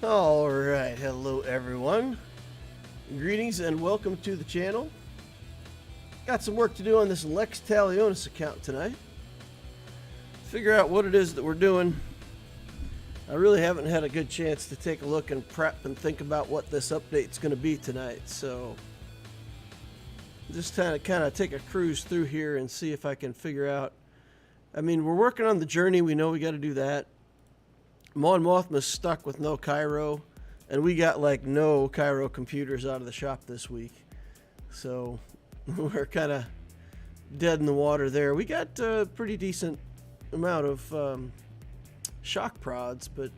Alright, hello everyone. Greetings and welcome to the channel. Got some work to do on this Talionis account tonight. Figure out what it is that we're doing. I really haven't had a good chance to take a look and prep and think about what this update's going to be tonight, so just kind of take a cruise through here and see if I can figure out. I mean, we're working on the journey. We know we got to do that. Mon Mothma's stuck with no Cairo, and we got like no Cairo computers out of the shop this week, so we're kind of dead in the water there. We got a pretty decent amount of shock prods, but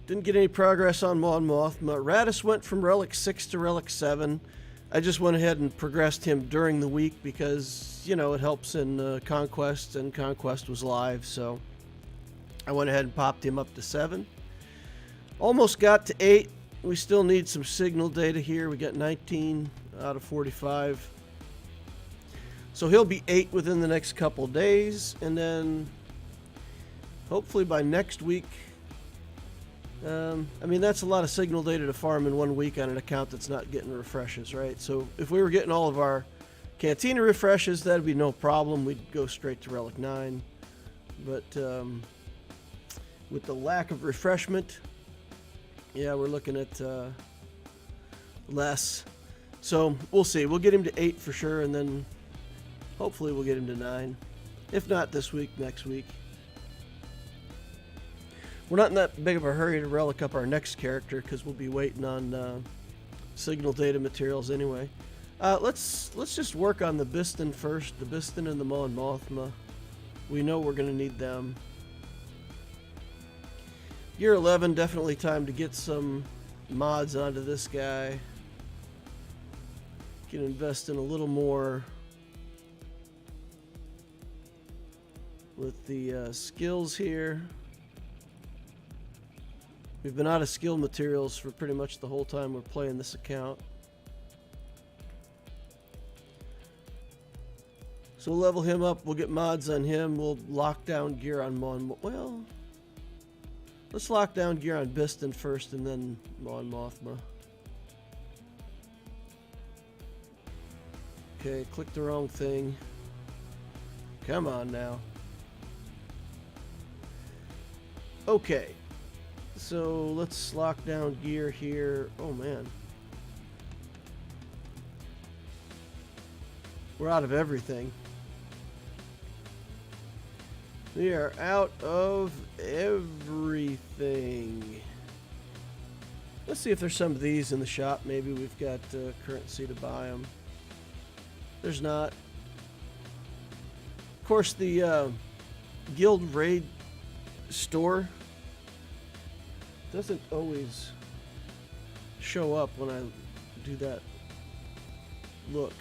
didn't get any progress on Mon Mothma. Raddus went from Relic 6 to Relic 7. I just went ahead and progressed him during the week because, you know, it helps in Conquest, and Conquest was live, so I went ahead and popped him up to 7. Almost got to 8. We still need some signal data here. We got 19 out of 45. So he'll be 8 within the next couple days, and then hopefully by next week. I mean, that's a lot of signal data to farm in 1 week on an account that's not getting refreshes, right? So if we were getting all of our Cantina refreshes, that'd be no problem. We'd go straight to Relic 9. But with the lack of refreshment, yeah, we're looking at less. So we'll see. We'll get him to 8 for sure, and then hopefully we'll get him to 9. If not this week, next week. We're not in that big of a hurry to relic up our next character because we'll be waiting on signal data materials anyway. Let's just work on the Biston first. The Biston and the Mon Mothma. We know we're going to need them. Year 11, definitely time to get some mods onto this guy. Can invest in a little more with the skills here. We've been out of skill materials for pretty much the whole time we're playing this account. So we'll level him up. We'll get mods on him. We'll lock down gear on Mon. Well, let's lock down gear on Biston first, and then Mon Mothma. Okay, click the wrong thing. Come on now. Okay. So let's lock down gear here. Oh man. We're out of everything. We are out of everything. Let's see if there's some of these in the shop. Maybe we've got currency to buy them. There's not. Of course, the Guild Raid store doesn't always show up when I do that look.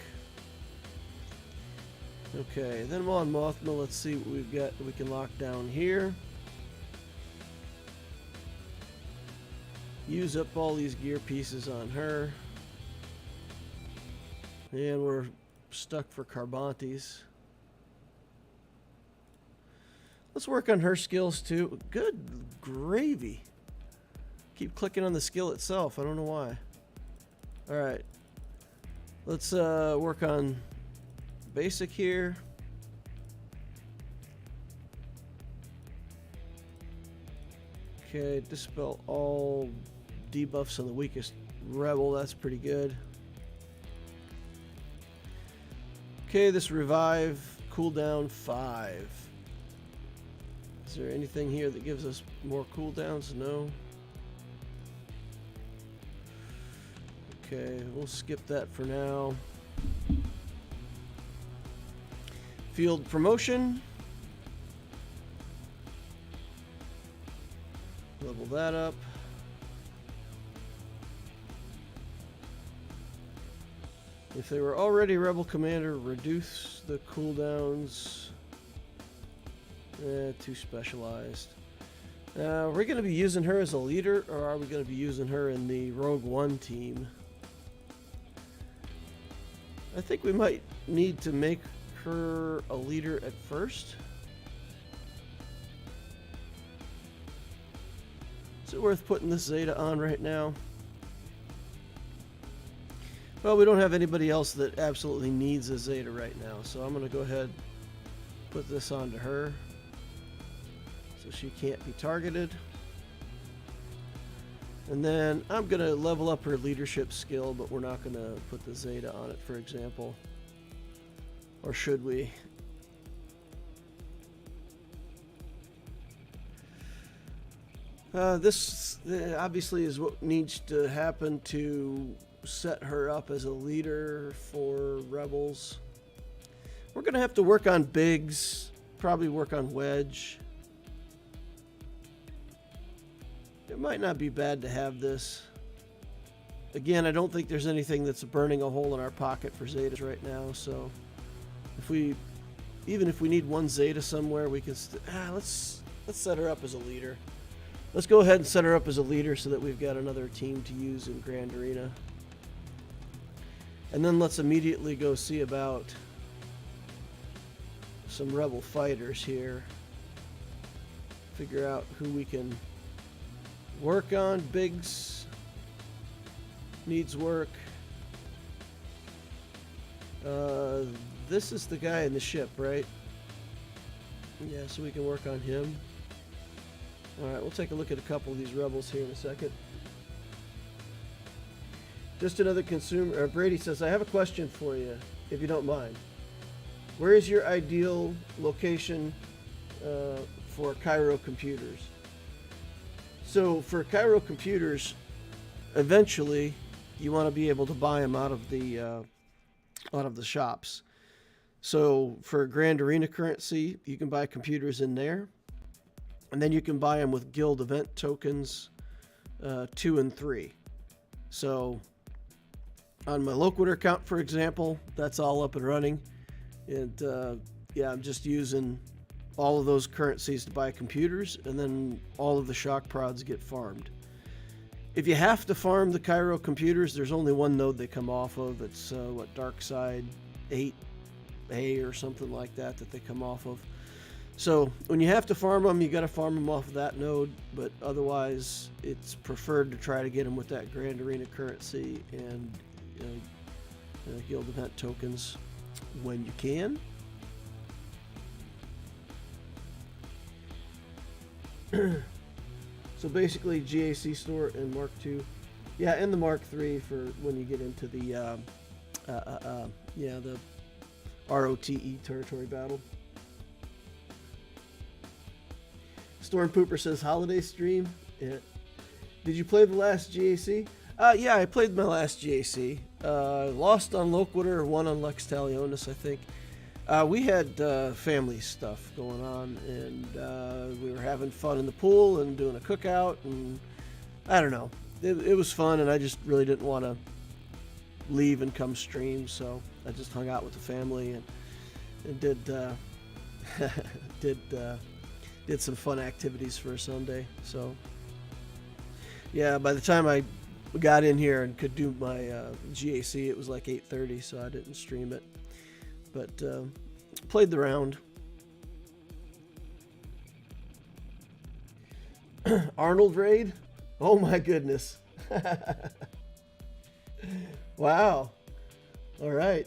Okay, then Mon Mothma, let's see what we've got that we can lock down here. Use up all these gear pieces on her. And we're stuck for Carbantes. Let's work on her skills too. Good gravy. Keep clicking on the skill itself. I don't know why. Alright. Let's work on basic here. Okay, dispel all debuffs on the weakest rebel. That's pretty good. Okay, this revive cooldown 5. Is there anything here that gives us more cooldowns? No. Okay, we'll skip that for now. Field promotion. Level that up. If they were already Rebel Commander, reduce the cooldowns. Too specialized. Are we going to be using her as a leader, or are we going to be using her in the Rogue One team? I think we might need to make her a leader at first. Is it worth putting this Zeta on right now? Well, we don't have anybody else that absolutely needs a Zeta right now, so I'm going to go ahead and put this onto her so she can't be targeted. And then I'm going to level up her leadership skill, but we're not going to put the Zeta on it, for example. Or should we? This obviously is what needs to happen to set her up as a leader for Rebels. We're going to have to work on Biggs, probably work on Wedge. It might not be bad to have this. Again, I don't think there's anything that's burning a hole in our pocket for Zetas right now, so even if we need one Zeta somewhere, we can let's set her up as a leader. Let's go ahead and set her up as a leader so that we've got another team to use in Grand Arena. And then let's immediately go see about some Rebel fighters here. Figure out who we can work on. Biggs needs work. This is the guy in the ship, right? Yeah, so we can work on him. Alright, we'll take a look at a couple of these Rebels here in a second. Just another consumer. Brady says, I have a question for you, if you don't mind. Where is your ideal location for Cairo computers? So for Cairo computers, eventually you want to be able to buy them out of the shops. So for Grand Arena currency, you can buy computers in there. And then you can buy them with guild event tokens 2 and 3. So on my Loquitur account, for example, that's all up and running. And yeah, I'm just using all of those currencies to buy computers, and then all of the shock prods get farmed. If you have to farm the Cairo computers, there's only one node they come off of. It's what, Dark Side 8A or something like that they come off of. So when you have to farm them, you got to farm them off of that node, but otherwise it's preferred to try to get them with that Grand Arena currency and guild event tokens when you can. So basically GAC store and Mark II. Yeah, and the Mark III for when you get into the the ROTE territory battle. Storm Pooper says holiday stream. Yeah. Did you play the last GAC? Yeah, I played my last GAC. Lost on Loquitur, won on Lex Talionis, I think. We had family stuff going on, and we were having fun in the pool and doing a cookout, and I don't know. It was fun, and I just really didn't want to leave and come stream, so I just hung out with the family and did did some fun activities for a Sunday. So yeah, by the time I got in here and could do my GAC, it was like 8:30, so I didn't stream it, but played the round. Arnold raid? Oh my goodness. Wow. All right.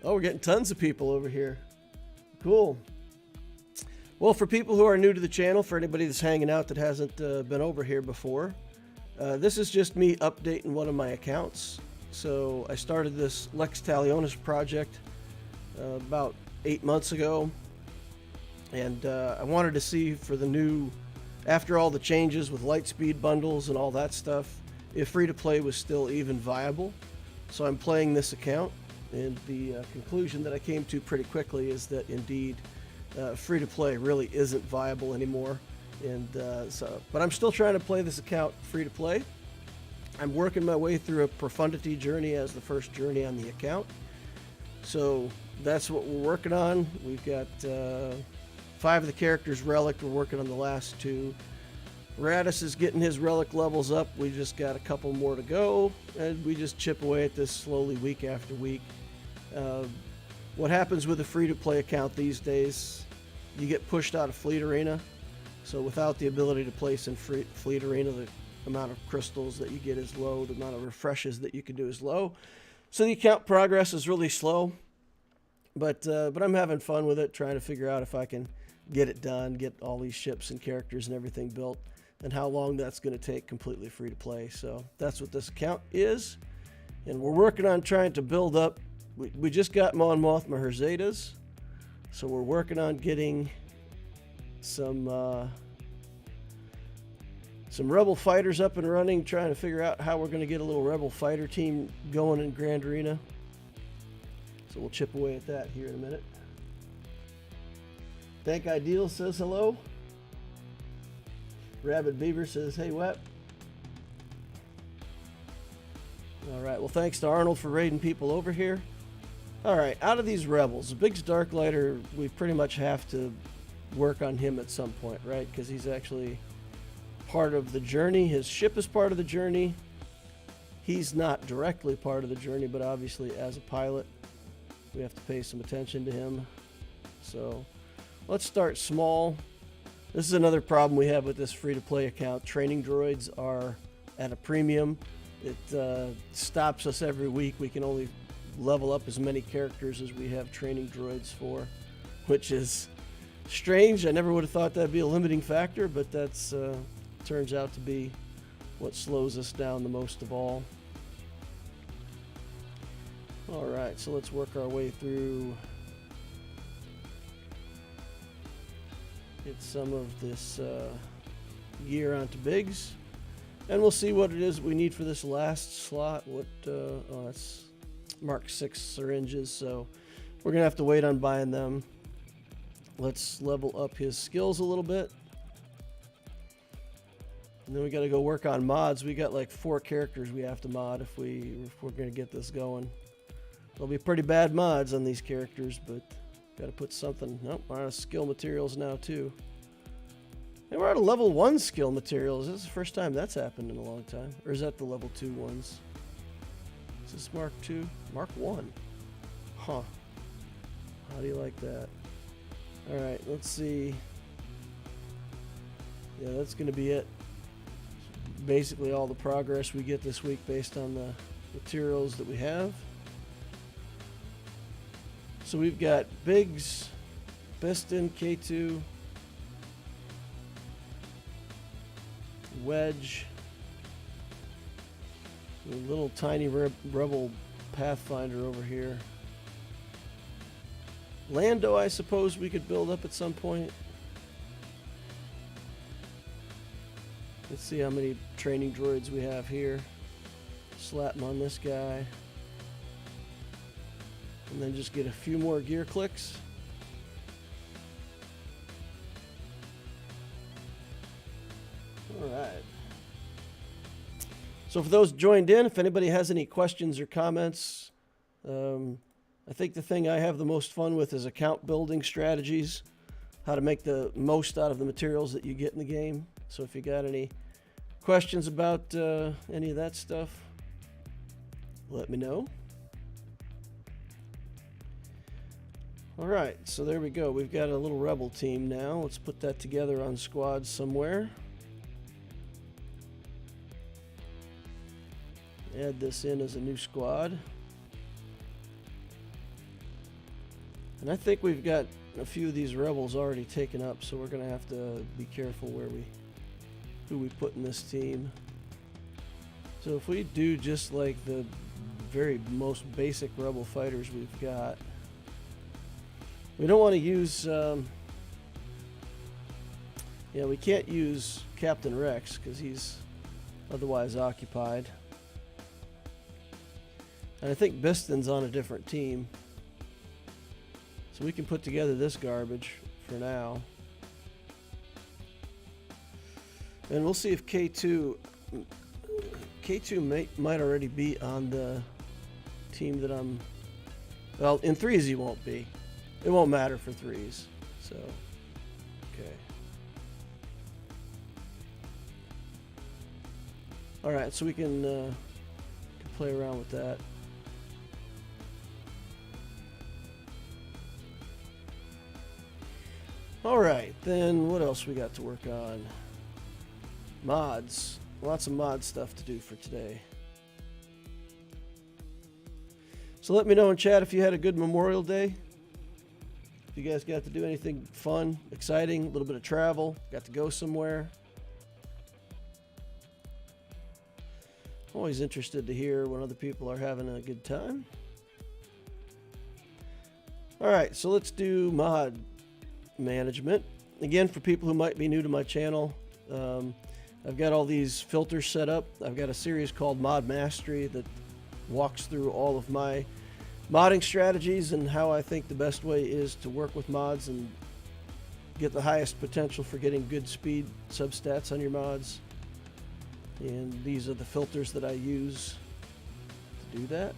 Oh, we're getting tons of people over here. Cool. Well, for people who are new to the channel, for anybody that's hanging out that hasn't been over here before, this is just me updating one of my accounts. So I started this Lex Talionis project about 8 months ago, and I wanted to see for the new, after all the changes with Lightspeed bundles and all that stuff, if free-to-play was still even viable. So I'm playing this account, and the conclusion that I came to pretty quickly is that indeed free-to-play really isn't viable anymore. And but I'm still trying to play this account free-to-play. I'm working my way through a Profundity journey as the first journey on the account. So that's what we're working on. We've got 5 of the characters relic. We're working on the last 2. Raddus is getting his relic levels up. We just got a couple more to go, and we just chip away at this slowly week after week. What happens with a free-to-play account these days, you get pushed out of Fleet Arena, So without the ability to place in Fleet Arena, the amount of crystals that you get is low, the amount of refreshes that you can do is low. So the account progress is really slow, but I'm having fun with it, trying to figure out if I can get it done, get all these ships and characters and everything built, and how long that's going to take completely free to play. So that's what this account is, and we're working on trying to build up. We just got Mon Mothma her Zetas, so we're working on getting some Rebel fighters up and running, trying to figure out how we're going to get a little Rebel fighter team going in Grand Arena. So we'll chip away at that here in a minute. Thank Ideal says hello. Rabid Beaver says, hey, Wep. All right, well, thanks to Arnold for raiding people over here. All right, out of these Rebels, the Biggs Darklighter, we pretty much have to work on him at some point, right? Because he's actually part of the journey. His ship is part of the journey. He's not directly part of the journey, but obviously as a pilot, we have to pay some attention to him. So let's start small. This is another problem we have with this free-to-play account. Training droids are at a premium. It stops us every week. We can only level up as many characters as we have training droids for, which is strange. I never would have thought that'd be a limiting factor, but that's turns out to be what slows us down the most of all. All right, so let's work our way through. Get some of this gear onto Biggs, and we'll see what it is we need for this last slot. What? Oh, that's Mark 6 syringes, so we're gonna have to wait on buying them. Let's level up his skills a little bit, and then we got to go work on mods. We got like 4 characters we have to mod if we're gonna get this going. There'll be pretty bad mods on these characters, but got to put something. Nope, we're out of skill materials now too. And we're out of level 1 skill materials. This is the first time that's happened in a long time. Or is that the level 2 ones? Is this Mark 2? Mark 1. Huh. How do you like that? Alright, let's see. Yeah, that's going to be it. Basically all the progress we get this week based on the materials that we have. So we've got Biggs, Biston, K2, Wedge, a little tiny Rebel Pathfinder over here. Lando, I suppose we could build up at some point. Let's see how many training droids we have here. Slap them on this guy. And then just get a few more gear clicks. All right. So for those joined in, if anybody has any questions or comments, I think the thing I have the most fun with is account building strategies, how to make the most out of the materials that you get in the game. So if you got any questions about any of that stuff, let me know. All right, so there we go. We've got a little Rebel team now. Let's put that together on squads somewhere. Add this in as a new squad. And I think we've got a few of these Rebels already taken up, so we're going to have to be careful who we put in this team. So if we do just like the very most basic Rebel fighters we've got, we don't want to use, we can't use Captain Rex because he's otherwise occupied. And I think Biston's on a different team. So we can put together this garbage for now. And we'll see if K2 might already be on the team that I'm, well, in threes he won't be. It won't matter for threes, so, okay. All right, so we can play around with that. All right, then what else we got to work on? Mods. Lots of mod stuff to do for today. So let me know in chat if you had a good Memorial Day. If you guys got to do anything fun, exciting, a little bit of travel, got to go somewhere. Always interested to hear when other people are having a good time. All right, so let's do mod management. Again, for people who might be new to my channel, I've got all these filters set up. I've got a series called Mod Mastery that walks through all of my modding strategies and how I think the best way is to work with mods and get the highest potential for getting good speed substats on your mods. And these are the filters that I use to do that.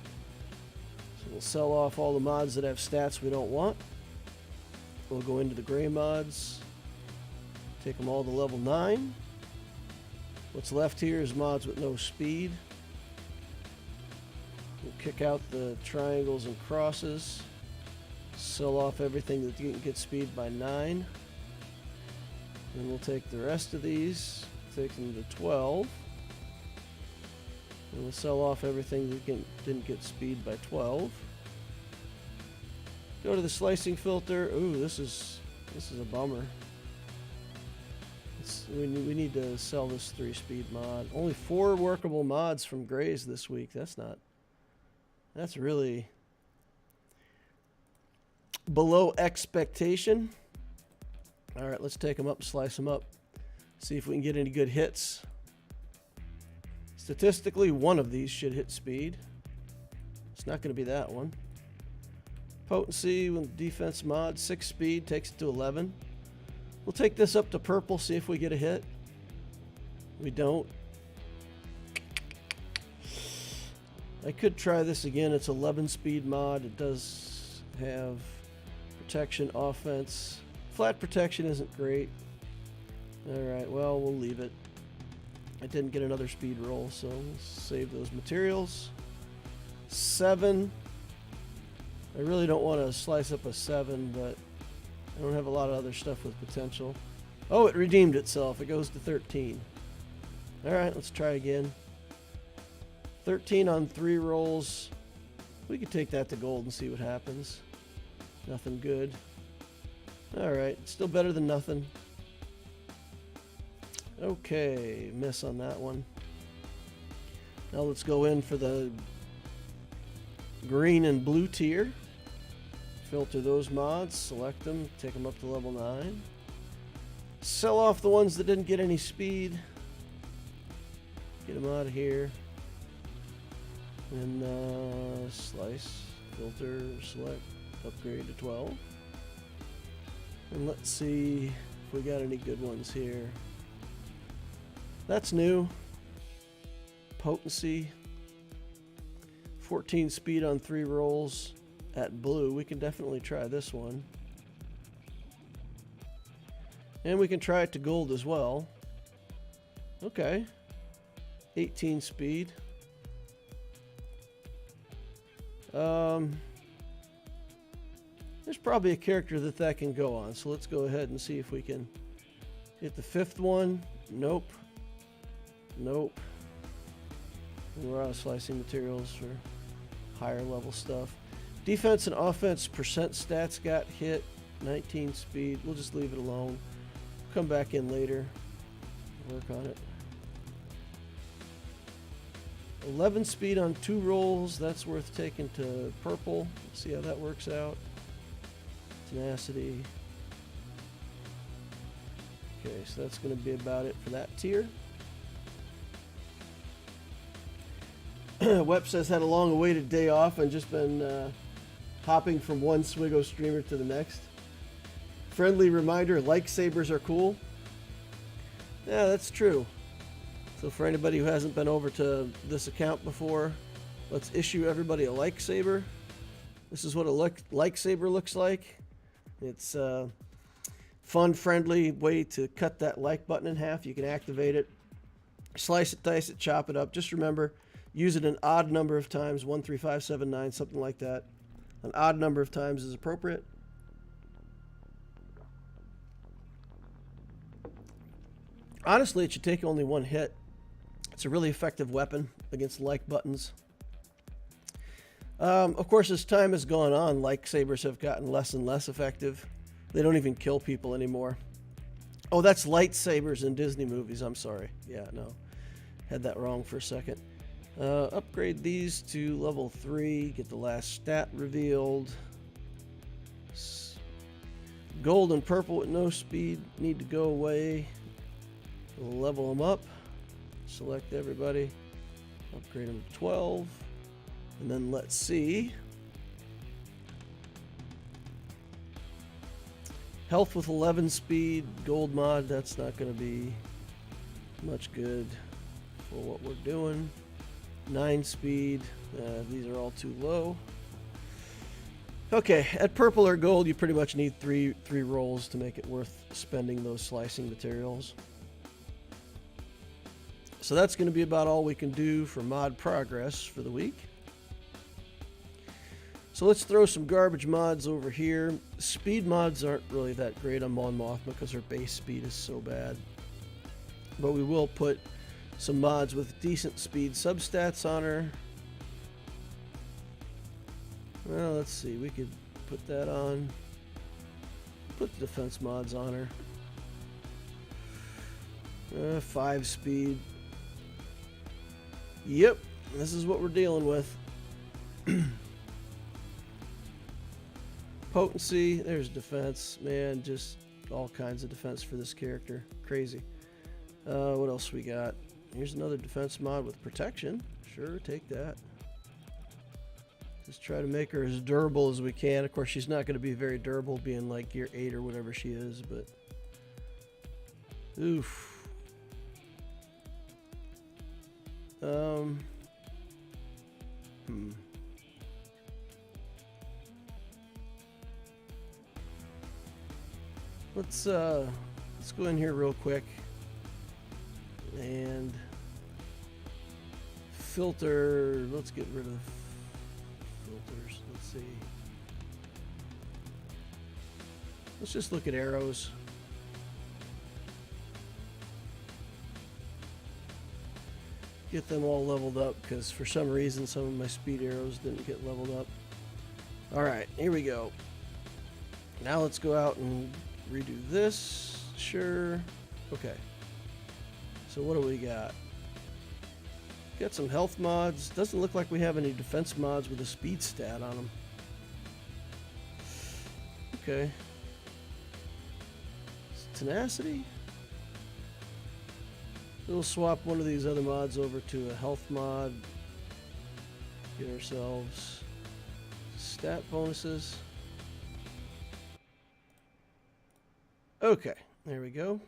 So we'll sell off all the mods that have stats we don't want. We'll go into the gray mods, take them all to level 9. What's left here is mods with no speed. We'll kick out the triangles and crosses, sell off everything that didn't get speed by 9. And we'll take the rest of these, take them to 12. And we'll sell off everything that didn't get speed by 12. Go to the slicing filter. Ooh, this is a bummer. We need to sell this 3-speed mod. Only 4 workable mods from Grays this week. That's really below expectation. All right, let's take them up, slice them up, see if we can get any good hits. Statistically, one of these should hit speed. It's not going to be that one. Potency with defense mod, 6 speed, takes it to 11. We'll take this up to purple, see if we get a hit. We don't. I could try this again. It's 11 speed mod. It does have protection, offense. Flat protection isn't great. Alright, well, we'll leave it. I didn't get another speed roll, so we'll save those materials. 7. I really don't want to slice up a 7, but I don't have a lot of other stuff with potential. Oh, it redeemed itself. It goes to 13. Alright, let's try again. 13 on 3 rolls. We could take that to gold and see what happens. Nothing good. Alright, still better than nothing. Okay, miss on that one. Now let's go in for the green and blue tier. Filter those mods, select them, take them up to level 9. Sell off the ones that didn't get any speed. Get them out of here. And slice, filter, select, upgrade to 12. And let's see if we got any good ones here. That's new. Potency. 14 speed on 3 rolls at blue. We can definitely try this one. And we can try it to gold as well. Okay. 18 speed. There's probably a character that can go on. So let's go ahead and see if we can hit the 5th one. Nope. Nope. And we're out of slicing materials for higher level stuff. Defense and offense percent stats got hit. 19 speed. We'll just leave it alone. Come back in later. Work on it. 11 speed on 2 rolls. That's worth taking to purple. See how that works out. Tenacity. Okay, so that's going to be about it for that tier. Wep says had a long awaited day off and just been hopping from one Swigo streamer to the next. Friendly reminder, lightsabers are cool. Yeah, that's true. So for anybody who hasn't been over to this account before, let's issue everybody a lightsaber. This is what a lightsaber looks like. It's a fun, friendly way to cut that like button in half. You can activate it, slice it, dice it, chop it up. Just remember, use it an odd number of times, 1, 3, 5, 7, 9, something like that. An odd number of times is appropriate. Honestly, it should take only one hit. It's a really effective weapon against like buttons. Of course, as time has gone on, lightsabers have gotten less and less effective. They don't even kill people anymore. Oh, that's lightsabers in Disney movies. I'm sorry. Yeah, no. Had that wrong for a second. Upgrade these to level 3. Get the last stat revealed. Gold and purple with no speed need to go away. Level them up. Select everybody. Upgrade them to 12. And then let's see. Health with 11 speed. Gold mod. That's not going to be much good for what we're doing. 9 speed. These are all too low. Okay, at purple or gold, you pretty much need three rolls to make it worth spending those slicing materials. So that's going to be about all we can do for mod progress for the week. So let's throw some garbage mods over here. Speed mods aren't really that great on Mon Mothma because her base speed is so bad. But we will put some mods with decent speed substats on her. Well, let's see. We could put that on. Put the defense mods on her. 5 speed. Yep, this is what we're dealing with. Potency, there's defense. Man, just all kinds of defense for this character. Crazy. What else we got? Here's another defense mod with protection. Sure, take that. Just try to make her as durable as we can. Of course, she's not going to be very durable being like gear 8 or whatever she is, but... Oof. Let's go in here real quick and filter. Let's get rid of filters. Let's see. Let's just look at arrows. Get them all leveled up because for some reason some of my speed arrows didn't get leveled up. Alright, here we go. Now let's go out and redo this. Sure. Okay. So what do we got? Got some health mods. Doesn't look like we have any defense mods with a speed stat on them. Okay. Tenacity. We'll swap one of these other mods over to a health mod. Get ourselves stat bonuses. Okay, there we go.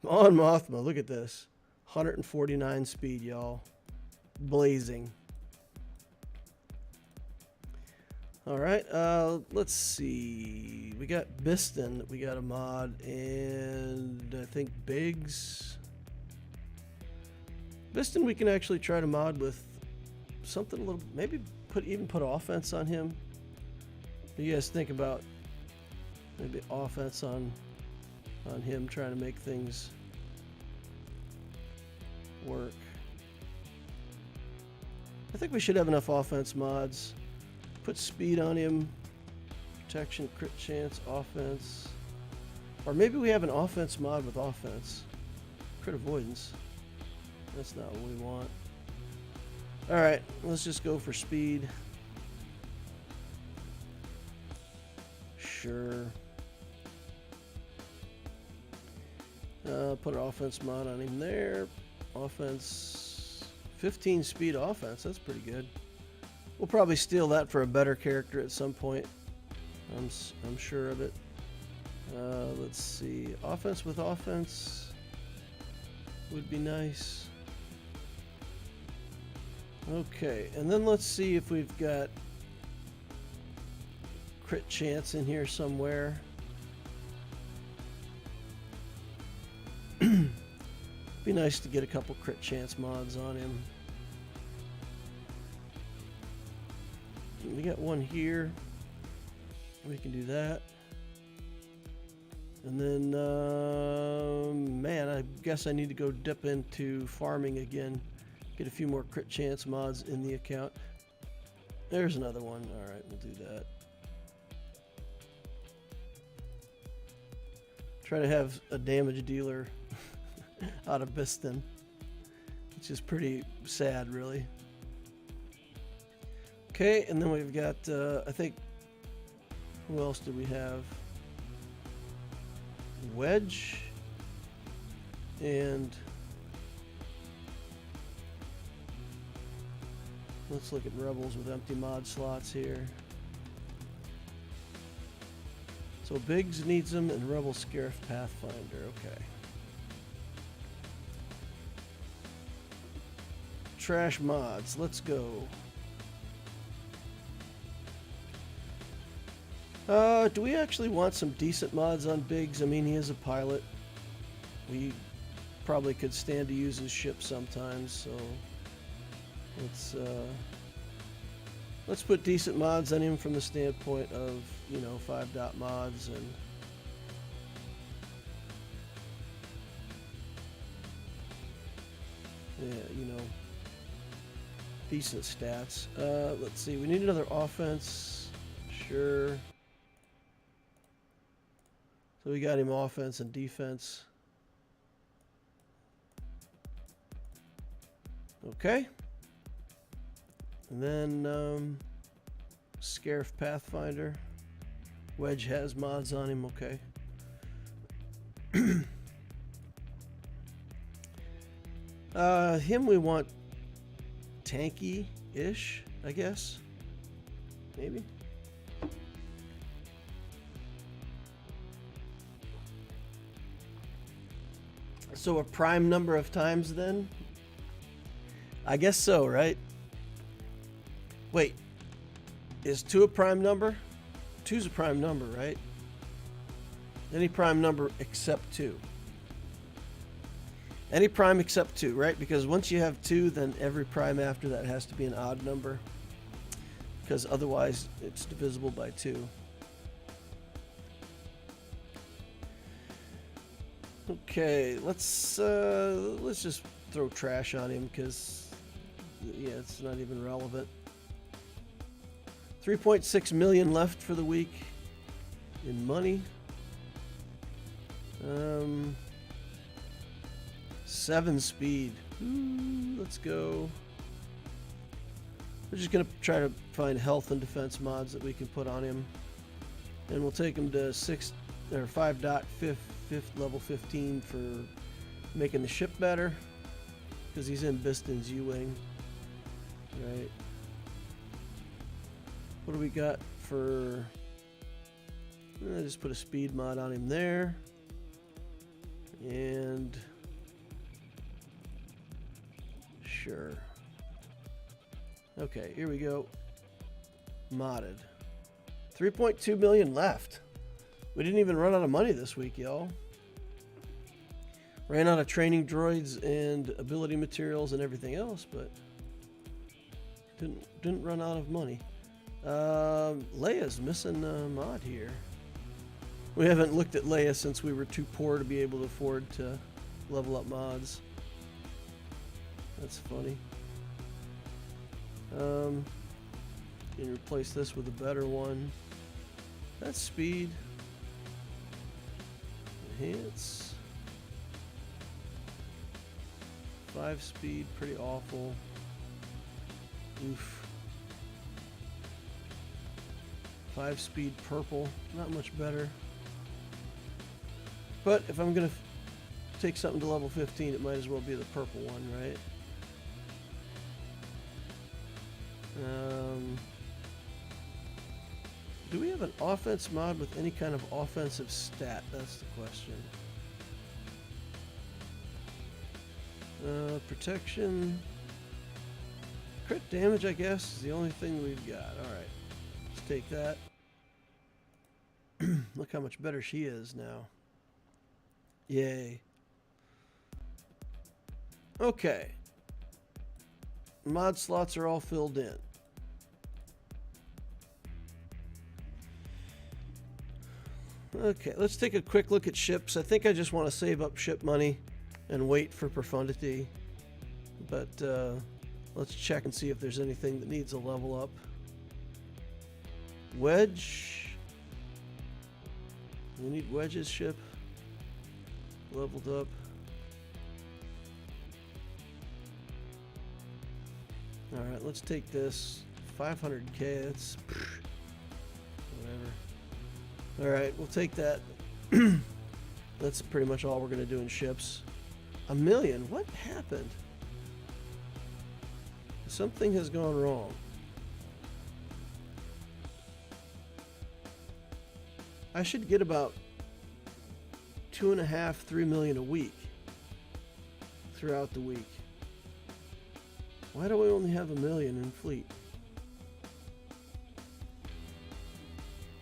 Mon Mothma, look at this. 149 speed, y'all. Blazing. Alright, let's see. We got Biston that we got a mod, and I think Biggs. Biston we can actually try to mod with something a little, maybe even put offense on him. What do you guys think about maybe offense on him, trying to make things work? I think we should have enough offense mods. Put speed on him, protection, crit chance, offense. Or maybe we have an offense mod with offense. Crit avoidance. That's not what we want. Alright, let's just go for speed. Sure. Put an offense mod on him there. Offense, 15 speed offense. That's pretty good. We'll probably steal that for a better character at some point. I'm sure of it. Let's see. Offense with offense would be nice. Okay, and then let's see if we've got crit chance in here somewhere. Be nice to get a couple crit chance mods on him. We got one here. We can do that. And then, man, I guess I need to go dip into farming again. Get a few more crit chance mods in the account. There's another one. Alright, we'll do that. Try to have a damage dealer out of Biston, which is pretty sad, really. Okay, and then we've got, I think, who else do we have? Wedge and let's look at Rebels with empty mod slots here. So Biggs needs them and Rebel Scarif Pathfinder. Okay. Trash mods. Let's go. Do we actually want some decent mods on Biggs? I mean, he is a pilot. We probably could stand to use his ship sometimes, so let's put decent mods on him from the standpoint of, you know, 5-dot mods and yeah, you know, decent stats. Let's see, we need another offense. Sure. So we got him offense and defense. Okay. And then Scarif Pathfinder. Wedge has mods on him, okay. Him we want tanky-ish, I guess. Maybe. So a prime number of times then? I guess so, right? Wait, is 2 a prime number? 2's a prime number, right? Any prime number except 2. Any prime except 2, right? Because once you have 2, then every prime after that has to be an odd number. Because otherwise it's divisible by 2. Okay, let's just throw trash on him because yeah, it's not even relevant. 3.6 million left for the week in money. 7 speed. Ooh, let's go. We're just gonna try to find health and defense mods that we can put on him, and we'll take him to 5.5 level 15 for making the ship better, because he's in Biston's U-Wing. Right. What do we got for... just put a speed mod on him there. And... sure. Okay, here we go. Modded. 3.2 million left. We didn't even run out of money this week, y'all. Ran out of training droids and ability materials and everything else, but didn't run out of money. Leia's missing a mod here. We haven't looked at Leia since we were too poor to be able to afford to level up mods. That's funny. Can replace this with a better one. That's speed. Enhance. 5 speed, pretty awful. Oof. 5 speed purple, not much better. But if I'm gonna take something to level 15, it might as well be the purple one, right? Do we have an offense mod with any kind of offensive stat? That's the question. Protection. Crit damage, I guess, is the only thing we've got. Alright. Let's take that. Look how much better she is now. Yay. Okay. Mod slots are all filled in. Okay, let's take a quick look at ships. I think I just want to save up ship money and wait for Profundity. But let's check and see if there's anything that needs a level up. Wedge. We need Wedge's ship leveled up. Alright, let's take this. 500k, that's whatever. Alright, we'll take that. That's pretty much all we're going to do in ships. $1 million? What happened? Something has gone wrong. I should get about 2.5, 3 million a week throughout the week. Why do I only have $1 million in fleet?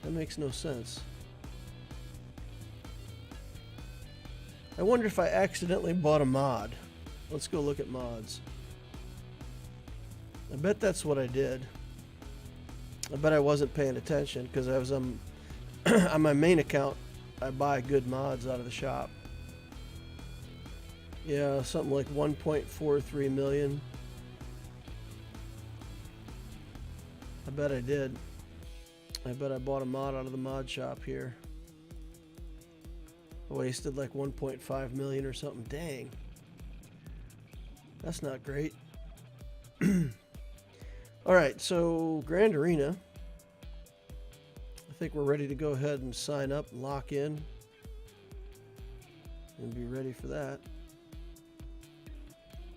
That makes no sense. I wonder if I accidentally bought a mod. Let's go look at mods. I bet that's what I did. I bet I wasn't paying attention because I was on my main account. I buy good mods out of the shop. Yeah, something like 1.43 million. I bet I did. I bet I bought a mod out of the mod shop here. I wasted like 1.5 million or something. Dang. That's not great. Alright, so Grand Arena. I think we're ready to go ahead and sign up and lock in. And be ready for that.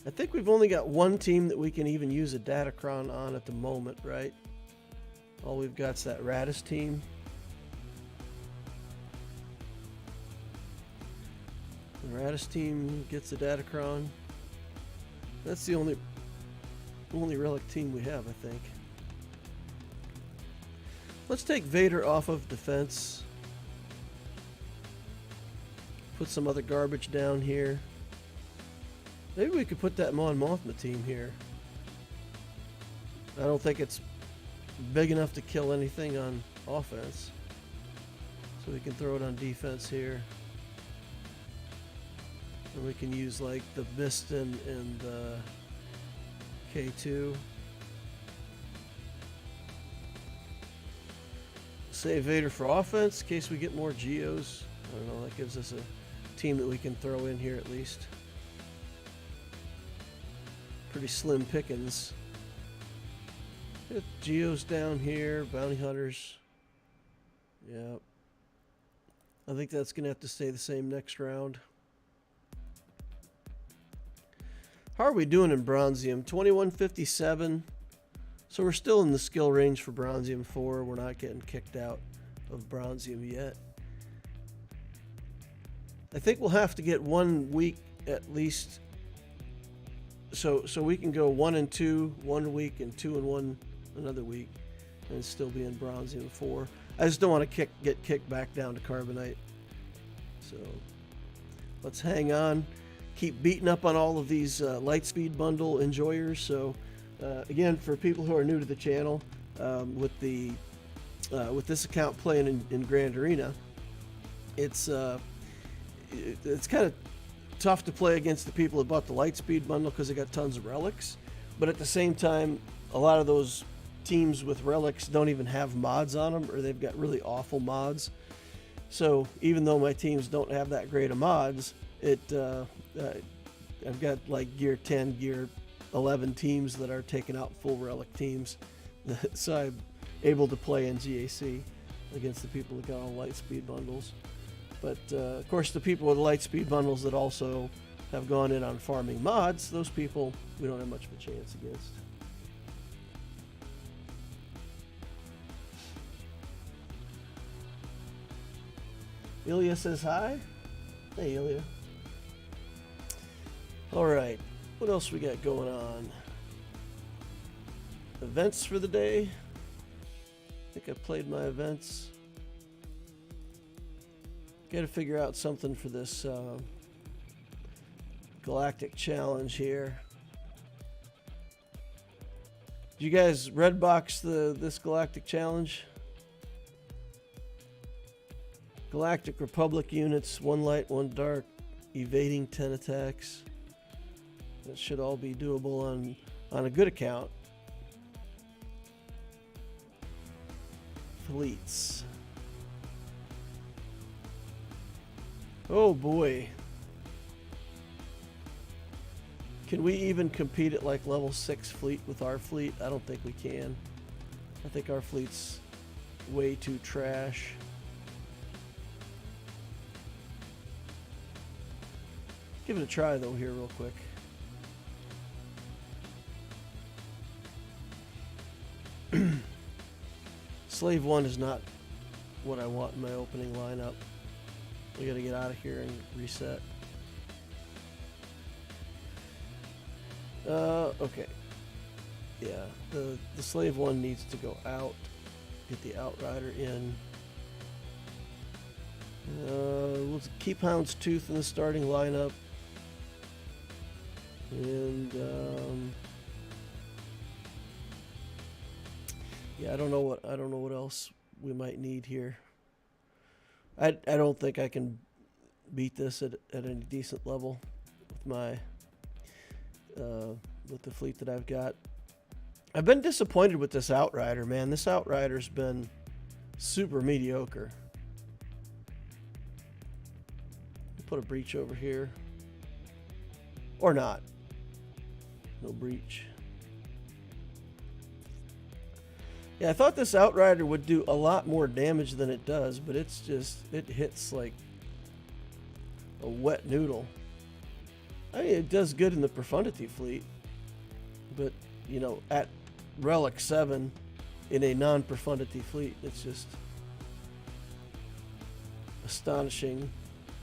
I think we've only got one team that we can even use a Datacron on at the moment, right? All we've got is that Raddus team. The Raddus team gets a Datacron. That's the only relic team we have, I think. Let's take Vader off of defense. Put some other garbage down here. Maybe we could put that Mon Mothma team here. I don't think it's big enough to kill anything on offense. So we can throw it on defense here. And we can use like the Mist and K2. Save Vader for offense in case we get more Geos. I don't know, that gives us a team that we can throw in here at least. Pretty slim pickings. Get Geos down here, bounty hunters. Yep. I think that's going to have to stay the same next round. How are we doing in Bronzium? 2157. So we're still in the skill range for Bronzium 4. We're not getting kicked out of Bronzium yet. I think we'll have to get 1 week at least. So we can go 1 and 2 1 week and 2 and 1 another week and still be in Bronzium 4. I just don't want to get kicked back down to Carbonite. So let's hang on. Keep beating up on all of these Lightspeed bundle enjoyers. So again, for people who are new to the channel, with this account playing in Grand Arena, it's kind of tough to play against the people who bought the Lightspeed bundle because they got tons of relics. But at the same time, a lot of those teams with relics don't even have mods on them, or they've got really awful mods. So even though my teams don't have that great of mods, I've got like Gear 10, Gear 11 teams that are taking out full relic teams. So I'm able to play in GAC against the people that got all Lightspeed bundles. But of course, the people with Lightspeed bundles that also have gone in on farming mods, those people we don't have much of a chance against. Ilya says hi. Hey, Ilya. All right, what else we got going on? Events for the day. I think I played my events. Got to figure out something for this Galactic challenge here. Did you guys red box this Galactic challenge? Galactic Republic units, 1 light, 1 dark, evading 10 attacks. That should all be doable on a good account. Fleets. Oh boy. Can we even compete at like level 6 fleet with our fleet? I don't think we can. I think our fleet's way too trash. Give it a try though here real quick. Slave 1 is not what I want in my opening lineup. We gotta get out of here and reset. Okay. Yeah, the Slave 1 needs to go out. Get the Outrider in. We'll keep Hound's Tooth in the starting lineup. And yeah, I don't know what else we might need here. I don't think I can beat this at any decent level with my with the fleet that I've got. I've been disappointed with this Outrider, man. This Outrider's been super mediocre. Put a breach over here. Or not. No breach. Yeah, I thought this Outrider would do a lot more damage than it does, but it's just, it hits like a wet noodle. I mean, it does good in the Profundity fleet, but, you know, at Relic 7 in a non-Profundity fleet, it's just astonishing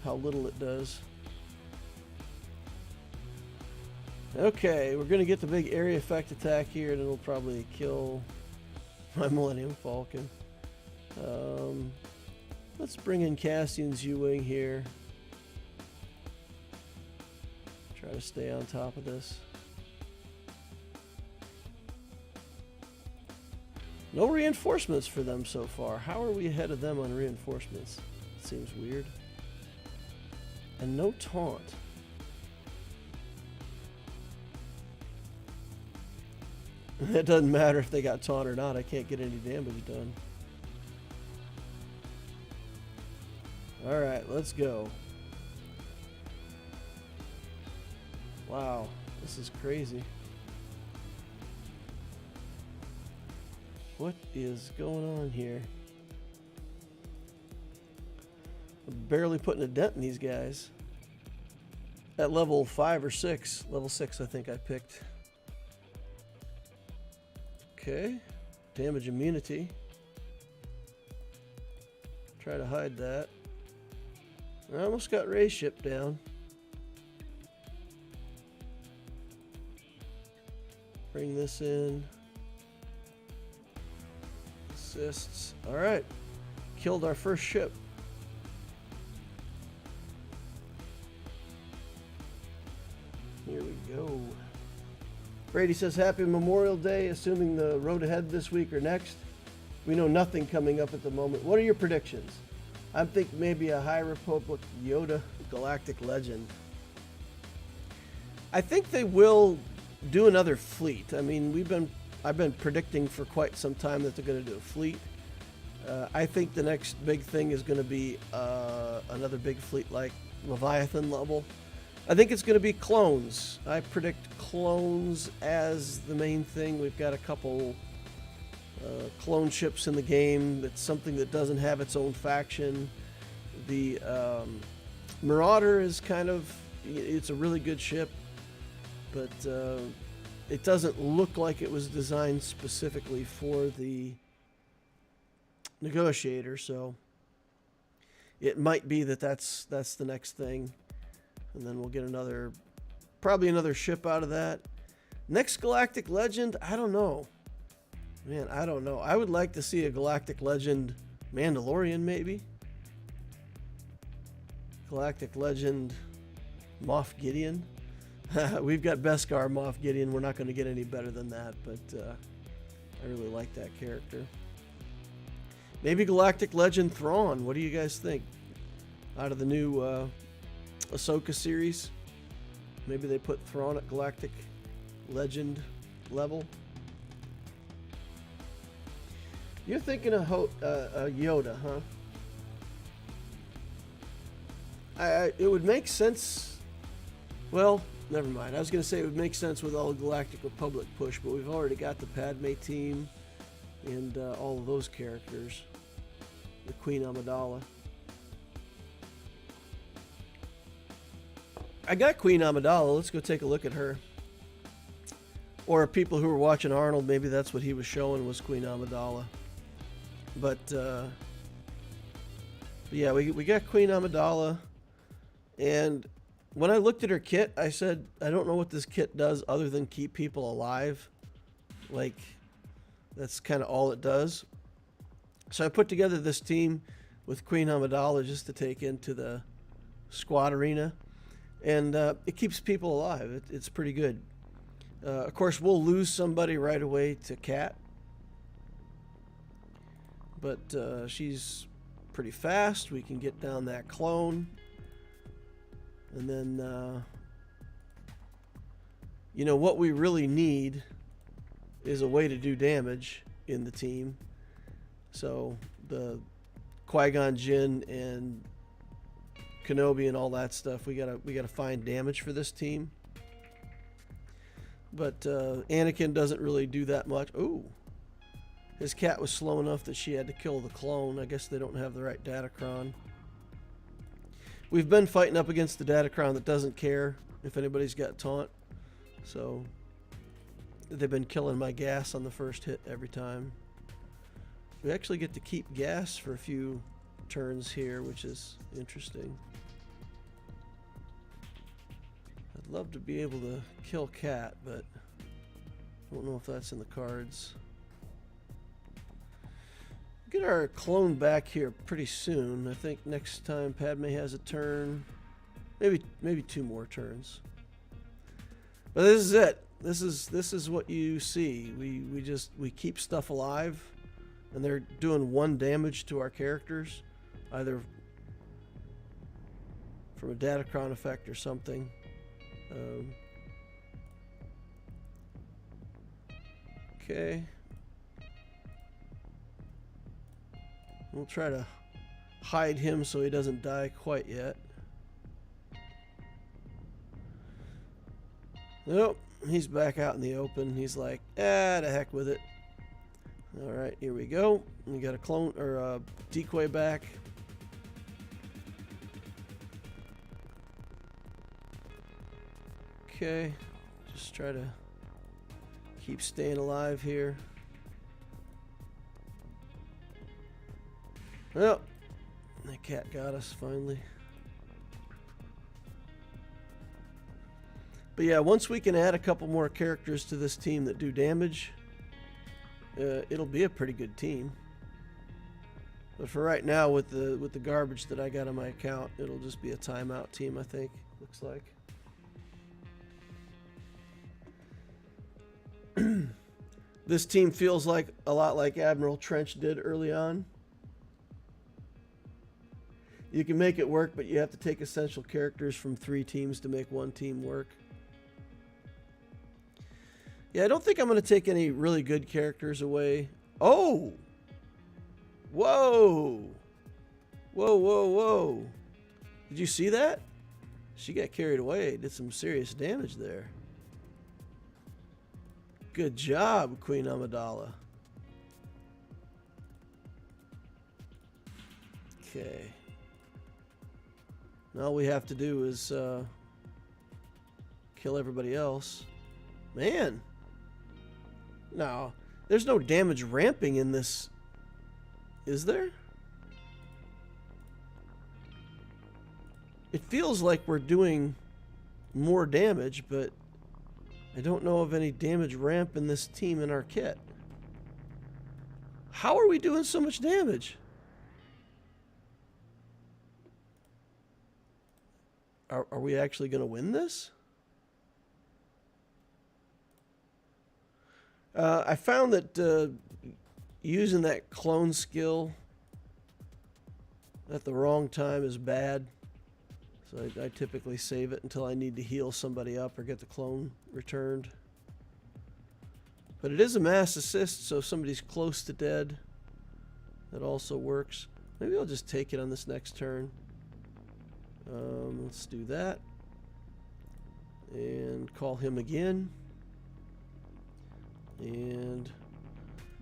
how little it does. Okay, we're going to get the big area effect attack here, and it'll probably kill my Millennium Falcon. Let's bring in Cassian's U-Wing here. Try to stay on top of this. No reinforcements for them so far. How are we ahead of them on reinforcements? Seems weird. And no taunt. It doesn't matter if they got taunt or not. I can't get any damage done. Alright, let's go. Wow, this is crazy. What is going on here? I'm barely putting a dent in these guys. At level 5 or 6. Level 6 I think I picked. Okay. Damage immunity. Try to hide that. I almost got Ray's ship down. Bring this in. Assists. Alright. Killed our first ship. Here we go. Brady says, Happy Memorial Day, assuming the road ahead this week or next. We know nothing coming up at the moment. What are your predictions? I think maybe a High Republic Yoda Galactic Legend. I think they will do another fleet. I mean, I've been predicting for quite some time that they're going to do a fleet. I think the next big thing is going to be another big fleet like Leviathan level. I think it's going to be clones. I predict clones as the main thing. We've got a couple clone ships in the game. That's something that doesn't have its own faction. The Marauder is kind of, it's a really good ship, but it doesn't look like it was designed specifically for the Negotiator, so it might be that that's the next thing. And then we'll get probably another ship out of that. Next Galactic Legend, I don't know. Man, I don't know. I would like to see a Galactic Legend Mandalorian, maybe. Galactic Legend Moff Gideon. We've got Beskar Moff Gideon. We're not going to get any better than that, but I really like that character. Maybe Galactic Legend Thrawn. What do you guys think? out of the new Ahsoka series. Maybe they put Thrawn at Galactic Legend level. You're thinking of Yoda, huh? It would make sense. Well, never mind. I was going to say it would make sense with all the Galactic Republic push, but we've already got the Padme team and all of those characters. The Queen Amidala. I got Queen Amidala. Let's go take a look at her. Or people who were watching Arnold, maybe that's what he was showing was Queen Amidala. But yeah, we got Queen Amidala. And when I looked at her kit, I said, I don't know what this kit does other than keep people alive. Like, that's kind of all it does. So I put together this team with Queen Amidala just to take into the squad arena. And it keeps people alive. It's pretty good. Of course, we'll lose somebody right away to Cat. But she's pretty fast. We can get down that clone. And then, you know, what we really need is a way to do damage in the team. So the Qui-Gon Jinn and Kenobi and all that stuff, we gotta find damage for this team. But Anakin doesn't really do that much. Ooh, his cat was slow enough that she had to kill the clone. I guess they don't have the right datacron. We've been fighting up against the datacron that doesn't care if anybody's got taunt. So they've been killing my gas on the first hit every time. We actually get to keep gas for a few turns here, which is interesting. I'd love to be able to kill Cat, but I don't know if that's in the cards. Get our clone back here pretty soon. I think next time Padme has a turn, maybe 2 more turns. But this is it. This is what you see. We keep stuff alive, and they're doing 1 damage to our characters, either from a datacron effect or something. Okay. We'll try to hide him so he doesn't die quite yet. Nope, he's back out in the open. He's like, to heck with it. Alright, here we go. We got a clone or a decoy back. Okay, just try to keep staying alive here. Well, the cat got us finally. But yeah, once we can add a couple more characters to this team that do damage, it'll be a pretty good team. But for right now, with the garbage that I got on my account, it'll just be a timeout team, I think. Looks like. This team feels like a lot like Admiral Trench did early on. You can make it work, but you have to take essential characters from 3 teams to make 1 team work. Yeah, I don't think I'm going to take any really good characters away. Oh! Whoa! Whoa, whoa, whoa. Did you see that? She got carried away. Did some serious damage there. Good job, Queen Amidala. Okay. Now all we have to do is kill everybody else. Man. No, there's no damage ramping in this. Is there? It feels like we're doing more damage, but I don't know of any damage ramp in this team in our kit. How are we doing so much damage? Are we actually going to win this? I found that using that clone skill at the wrong time is bad. So I typically save it until I need to heal somebody up or get the clone returned. But it is a mass assist, so if somebody's close to dead, that also works. Maybe I'll just take it on this next turn. Let's do that. And call him again. And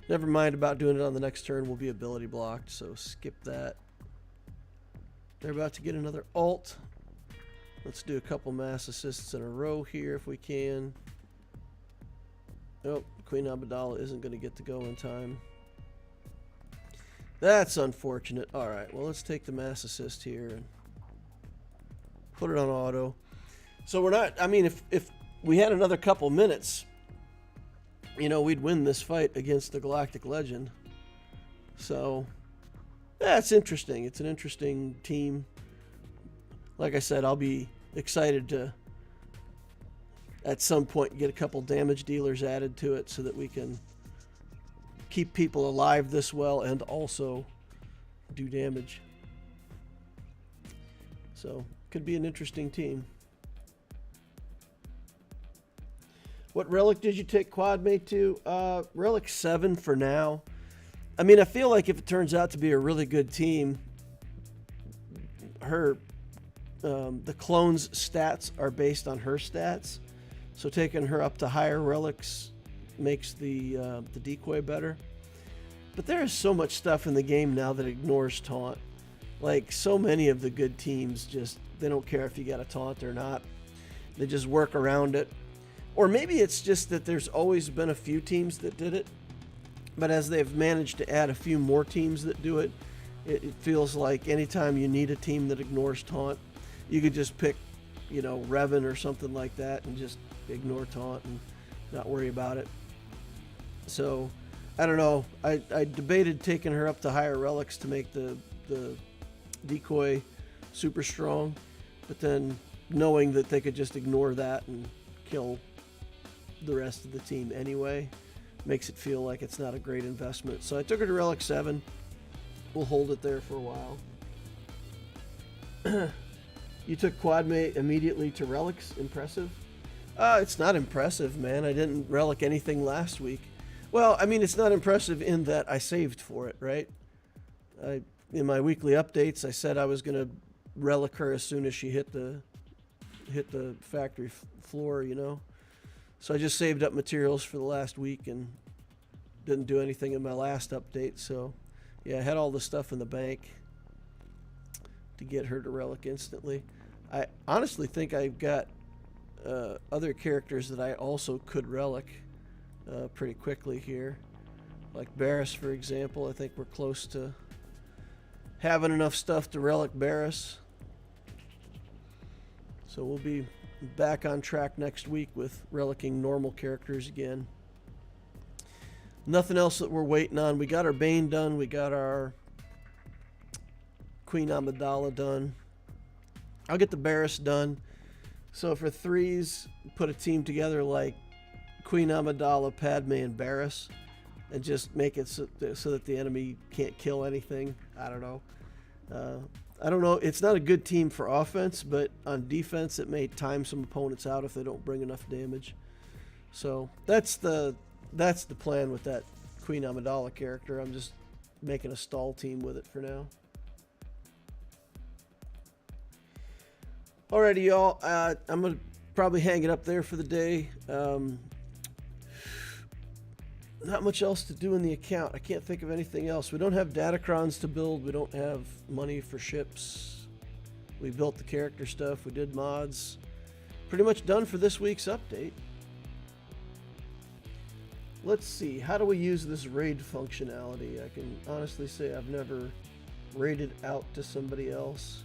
never mind about doing it on the next turn. We'll be ability blocked, so skip that. They're about to get another alt. Let's do a couple mass assists in a row here if we can. Oh, Queen Amidala isn't going to get to go in time. That's unfortunate. Alright, well, let's take the mass assist here and put it on auto. So we're not, I mean, if we had another couple minutes, you know, we'd win this fight against the Galactic Legend. So, that's interesting. It's an interesting team. Like I said, I'll be excited to, at some point, get a couple damage dealers added to it so that we can keep people alive this well and also do damage. So, could be an interesting team. What relic did you take Quadmate to? Relic 7 for now. I mean, I feel like if it turns out to be a really good team, her the clone's stats are based on her stats. So taking her up to higher relics makes the decoy better. But there is so much stuff in the game now that ignores taunt. Like, so many of the good teams just, they don't care if you got a taunt or not. They just work around it. Or maybe it's just that there's always been a few teams that did it. But as they've managed to add a few more teams that do it, it feels like anytime you need a team that ignores taunt, you could just pick, you know, Revan or something like that and just ignore taunt and not worry about it. So, I don't know. I debated taking her up to higher relics to make the decoy super strong, but then knowing that they could just ignore that and kill the rest of the team anyway makes it feel like it's not a great investment. So I took her to relic 7. We'll hold it there for a while. You took Quadmate immediately to relics. Impressive. It's not impressive, man. I didn't relic anything last week. Well, I mean, it's not impressive in that I saved for it, right? In my weekly updates, I said I was going to relic her as soon as she hit the factory floor, you know. So I just saved up materials for the last week and didn't do anything in my last update. So, yeah, I had all the stuff in the bank to get her to relic instantly. I honestly think I've got other characters that I also could relic pretty quickly here. Like Barris, for example. I think we're close to having enough stuff to relic Barris. So we'll be back on track next week with relicking normal characters again. Nothing else that we're waiting on. We got our Bane done. We got our Queen Amidala done. I'll get the Barris done. So for 3s, put a team together like Queen Amidala, Padme, and Barris, and just make it so that the enemy can't kill anything. I don't know. I don't know. It's not a good team for offense, but on defense, it may time some opponents out if they don't bring enough damage. So that's the plan with that Queen Amidala character. I'm just making a stall team with it for now. Alrighty, y'all. I'm gonna probably hang it up there for the day. Not much else to do in the account. I can't think of anything else. We don't have datacrons to build. We don't have money for ships. We built the character stuff. We did mods. Pretty much done for this week's update. Let's see. How do we use this raid functionality? I can honestly say I've never raided out to somebody else.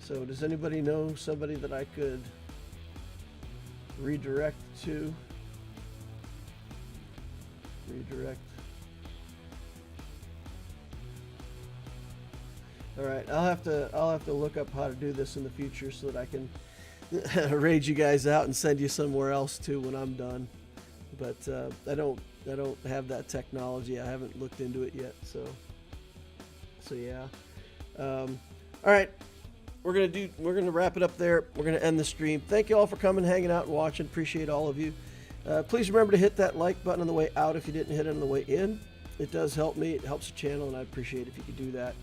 So does anybody know somebody that I could redirect to? Redirect. All right, I'll have to look up how to do this in the future so that I can raid you guys out and send you somewhere else too when I'm done. But I don't have that technology. I haven't looked into it yet, so So yeah. All right. We're gonna wrap it up there. We're gonna end the stream. Thank you all for coming, hanging out, and watching. Appreciate all of you. Please remember to hit that like button on the way out if you didn't hit it on the way in. It does help me. It helps the channel, and I'd appreciate it if you could do that.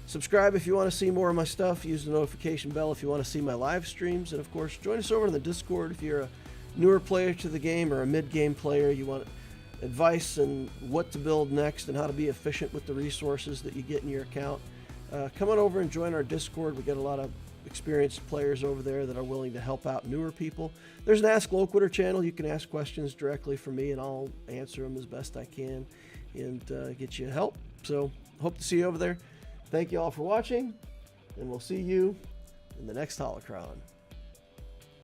Subscribe if you want to see more of my stuff. Use the notification bell if you want to see my live streams. And of course, join us over in the Discord if you're a newer player to the game or a mid-game player. You want advice on what to build next and how to be efficient with the resources that you get in your account. Come on over and join our Discord. We got a lot of experienced players over there that are willing to help out newer people. There's an Ask Loquitter channel. You can ask questions directly from me, and I'll answer them as best I can and get you help. So hope to see you over there. Thank you all for watching, and we'll see you in the next Holocron.